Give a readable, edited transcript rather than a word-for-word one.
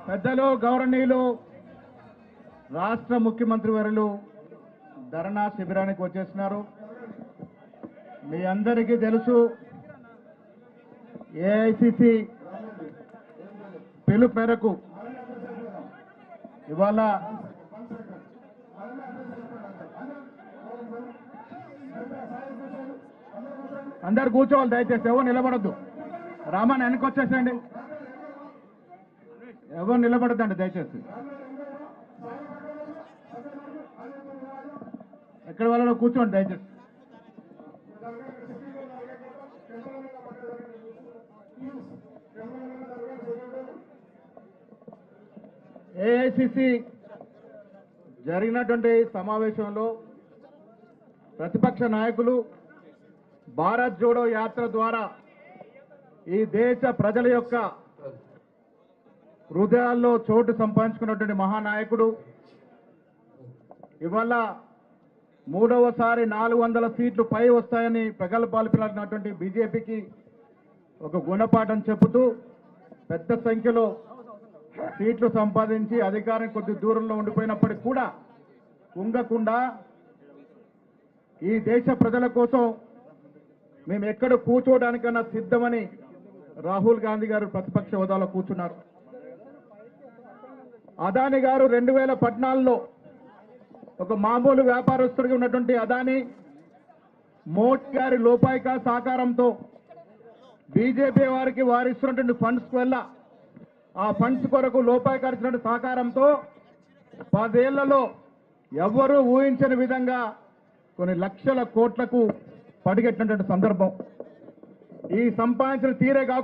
పెద్దలు గౌరవనీయులు రాష్ట్ర ముఖ్యమంత్రి వర్యులు ధర్నా శిబిరానికి వచ్చేస్తున్నారు. మీ అందరికీ తెలుసు ఏఐసిసి పిలుపు మేరకు ఇవాళ అందరు కూర్చోవాలి. దయచేసి ఎవరు నిలబడద్దు. రామాన్ని వెనక్కి వచ్చేసేయండి. ఎవరు నిలబడద్దండి దయచేసి. ఎక్కడ వాళ్ళలో కూర్చోండి దయచేసి. ఏఐసిసి జరిగినటువంటి సమావేశంలో ప్రతిపక్ష నాయకులు భారత్ జోడో యాత్ర ద్వారా ఈ దేశ ప్రజల యొక్క హృదయాల్లో చోటు సంపాదించుకున్నటువంటి మహానాయకుడు ఇవాళ మూడవసారి 400 సీట్లు పై వస్తాయని ప్రగల్భాలు పిలిచినటువంటి బీజేపీకి ఒక గుణపాఠం చెబుతూ పెద్ద సంఖ్యలో సీట్లు సంపాదించి అధికారం కొద్ది దూరంలో ఉండిపోయినప్పటికీ కూడా కుంగకుండా ఈ దేశ ప్రజల కోసం మేము ఎక్కడ కూర్చోవడానికన్నా సిద్ధమని రాహుల్ గాంధీ గారు ప్రతిపక్ష హోదాలో కూర్చున్నారు. అదానీ గారు 2014లో ఒక మామూలు వ్యాపారస్తుడిగా ఉన్నటువంటి అదానీ మోడీ గారి లోపాయిక సహకారంతో బీజేపీ వారికి వారిస్తున్నటువంటి ఫండ్స్కు వెళ్ళ ఆ ఫండ్స్ కొరకు లోపాయికారిచ్చినటువంటి సహకారంతో 10 ఏళ్లలో ఎవ్వరూ ఊహించని విధంగా కొన్ని లక్షల కోట్లకు పడిగట్టినటువంటి సందర్భం. ఈ సంపాదించిన తీరే